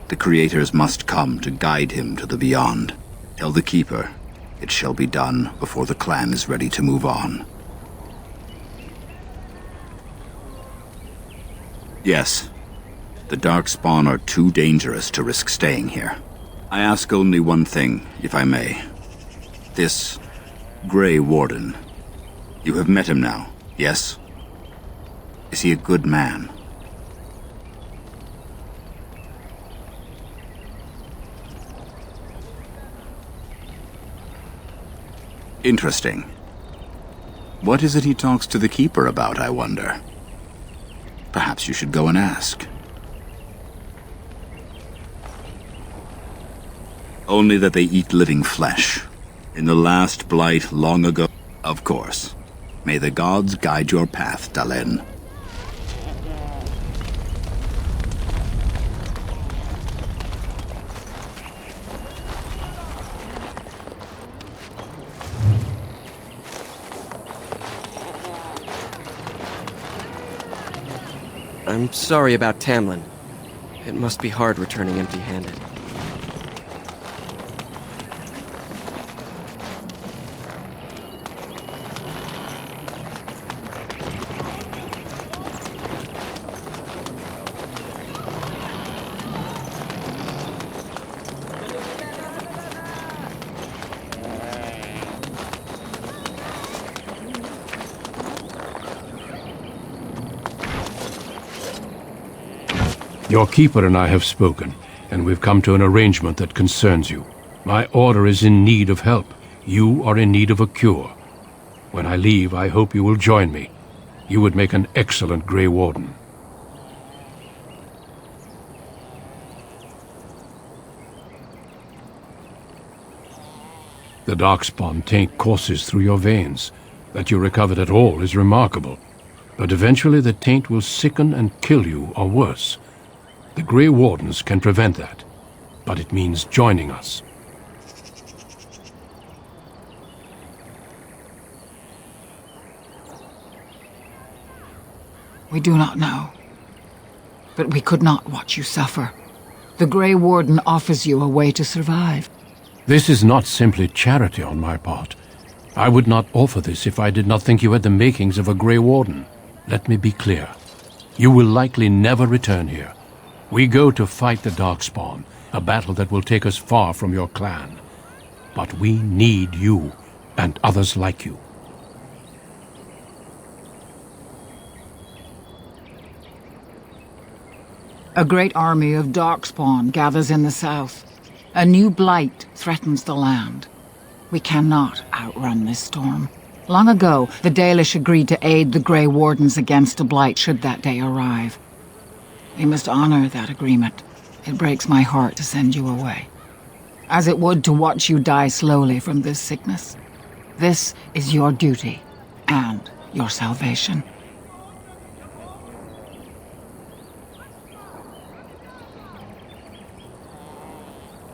The creators must come to guide him to the beyond. Tell the Keeper, it shall be done before the clan is ready to move on. Yes, the Darkspawn are too dangerous to risk staying here. I ask only one thing, if I may. This Grey Warden. You have met him now, yes? Is he a good man? Interesting. What is it he talks to the Keeper about, I wonder? Perhaps you should go and ask. Only that they eat living flesh. In the last blight long ago, of course. May the gods guide your path, Dalen. I'm sorry about Tamlin. It must be hard returning empty-handed. Your keeper and I have spoken, and we've come to an arrangement that concerns you. My order is in need of help. You are in need of a cure. When I leave, I hope you will join me. You would make an excellent Grey Warden. The darkspawn taint courses through your veins. That you recovered at all is remarkable. But eventually the taint will sicken and kill you, or worse. The Grey Wardens can prevent that, but it means joining us. We do not know, but we could not watch you suffer. The Grey Warden offers you a way to survive. This is not simply charity on my part. I would not offer this if I did not think you had the makings of a Grey Warden. Let me be clear. You will likely never return here. We go to fight the Darkspawn, a battle that will take us far from your clan. But we need you, and others like you. A great army of Darkspawn gathers in the south. A new blight threatens the land. We cannot outrun this storm. Long ago, the Dalish agreed to aid the Grey Wardens against a blight should that day arrive. We must honor that agreement. It breaks my heart to send you away, as it would to watch you die slowly from this sickness. This is your duty and your salvation.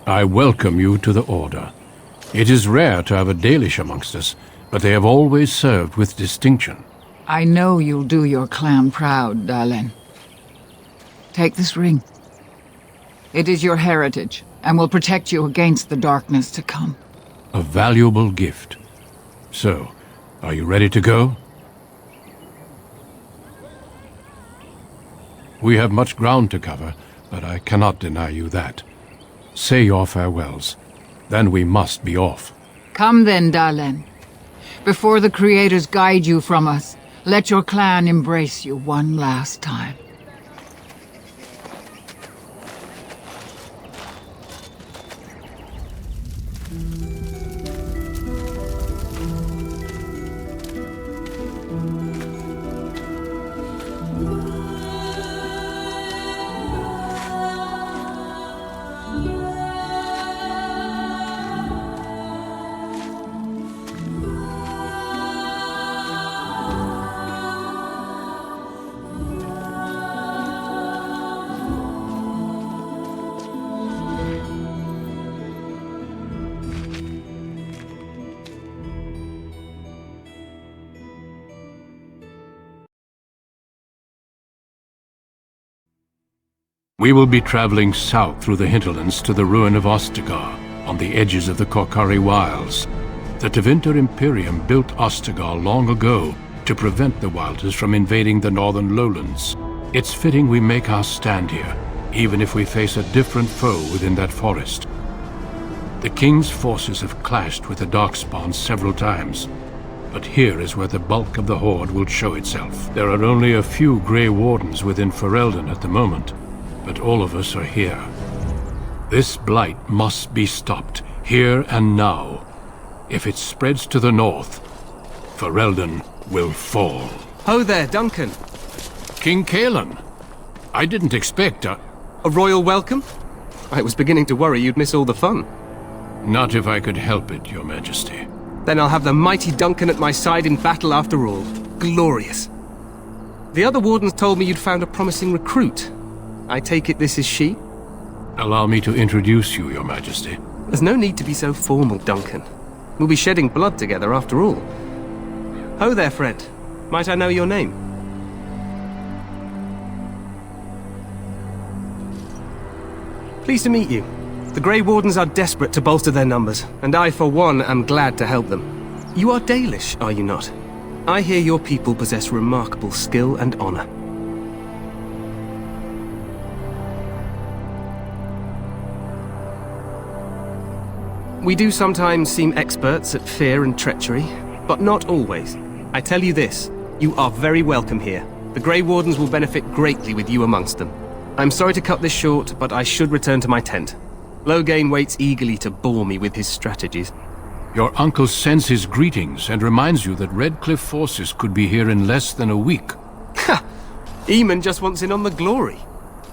I welcome you to the Order. It is rare to have a Dalish amongst us, but they have always served with distinction. I know you'll do your clan proud, Dalin. Take this ring. It is your heritage, and will protect you against the darkness to come. A valuable gift. So, are you ready to go? We have much ground to cover, but I cannot deny you that. Say your farewells. Then we must be off. Come then, Dalin. Before the Creators guide you from us, let your clan embrace you one last time. We will be traveling south through the hinterlands to the ruin of Ostagar, on the edges of the Korkari Wilds. The Tevinter Imperium built Ostagar long ago to prevent the Wilders from invading the northern lowlands. It's fitting we make our stand here, even if we face a different foe within that forest. The King's forces have clashed with the Darkspawn several times, but here is where the bulk of the Horde will show itself. There are only a few Grey Wardens within Ferelden at the moment, but all of us are here. This blight must be stopped, here and now. If it spreads to the north, Ferelden will fall. Ho there, Duncan. King Kaelan. I didn't expect a royal welcome? I was beginning to worry you'd miss all the fun. Not if I could help it, Your Majesty. Then I'll have the mighty Duncan at my side in battle after all. Glorious. The other wardens told me you'd found a promising recruit. I take it this is she? Allow me to introduce you, Your Majesty. There's no need to be so formal, Duncan. We'll be shedding blood together after all. Ho there, friend. Might I know your name? Pleased to meet you. The Grey Wardens are desperate to bolster their numbers, and I, for one, am glad to help them. You are Dalish, are you not? I hear your people possess remarkable skill and honor. We do sometimes seem experts at fear and treachery, but not always. I tell you this, you are very welcome here. The Grey Wardens will benefit greatly with you amongst them. I'm sorry to cut this short, but I should return to my tent. Loghain waits eagerly to bore me with his strategies. Your uncle sends his greetings and reminds you that Redcliffe forces could be here in less than a week. Ha! Eamon just wants in on the glory.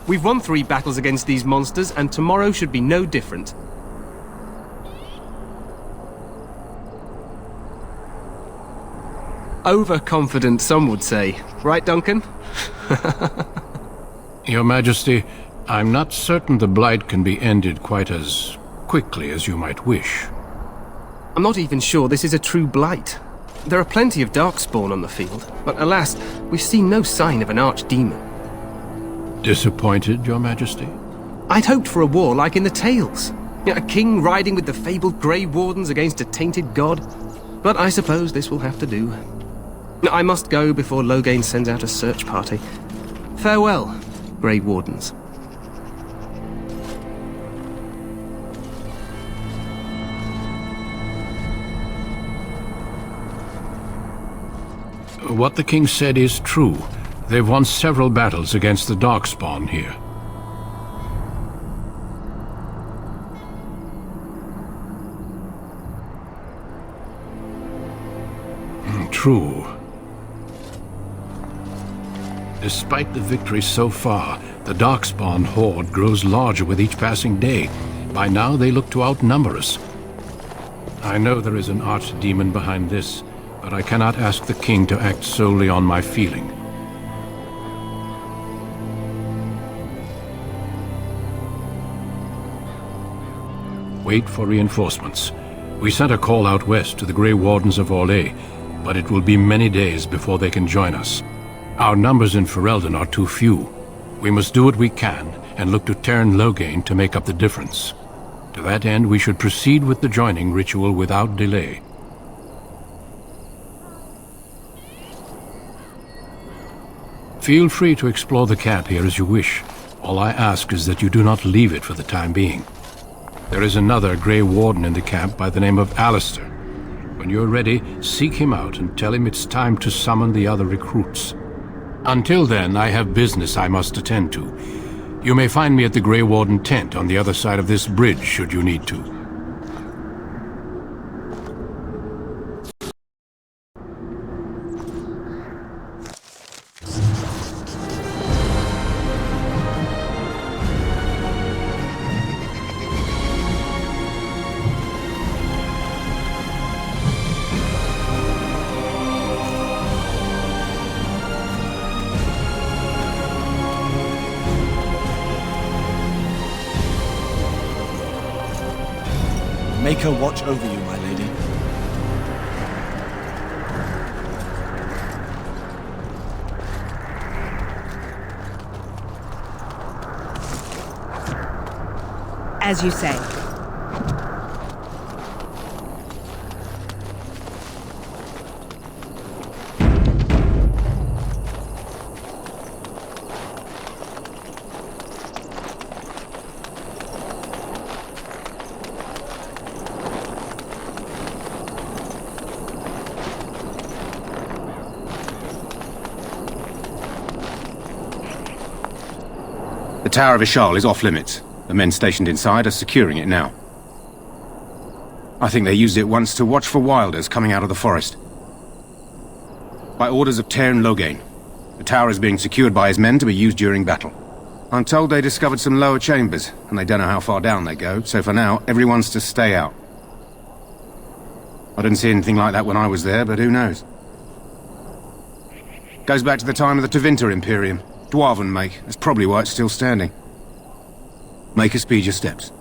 We've won 3 battles against these monsters, and tomorrow should be no different. Overconfident, some would say. Right, Duncan? Your Majesty, I'm not certain the Blight can be ended quite as quickly as you might wish. I'm not even sure this is a true Blight. There are plenty of Darkspawn on the field, but alas, we've seen no sign of an archdemon. Disappointed, Your Majesty? I'd hoped for a war like in the tales. A king riding with the fabled Grey Wardens against a tainted god. But I suppose this will have to do. I must go before Loghain sends out a search party. Farewell, Grey Wardens. What the king said is true. They've won several battles against the Darkspawn here. True. Despite the victory so far, the Darkspawn horde grows larger with each passing day. By now they look to outnumber us. I know there is an archdemon behind this, but I cannot ask the king to act solely on my feeling. Wait for reinforcements. We sent a call out west to the Grey Wardens of Orlais, but it will be many days before they can join us. Our numbers in Ferelden are too few. We must do what we can and look to Teyrn Loghain to make up the difference. To that end, we should proceed with the joining ritual without delay. Feel free to explore the camp here as you wish. All I ask is that you do not leave it for the time being. There is another Grey Warden in the camp by the name of Alistair. When you're ready, seek him out and tell him it's time to summon the other recruits. Until then, I have business I must attend to. You may find me at the Grey Warden tent on the other side of this bridge, should you need to. Make her watch over you, my lady. As you say. The Tower of Ishal is off limits. The men stationed inside are securing it now. I think they used it once to watch for wilders coming out of the forest. By orders of Teyrn Loghain, the tower is being secured by his men to be used during battle. I'm told they discovered some lower chambers, and they don't know how far down they go, so for now, everyone's to stay out. I didn't see anything like that when I was there, but who knows? Goes back to the time of the Tevinter Imperium. Dwarven make. That's probably why it's still standing. Make her speed your steps.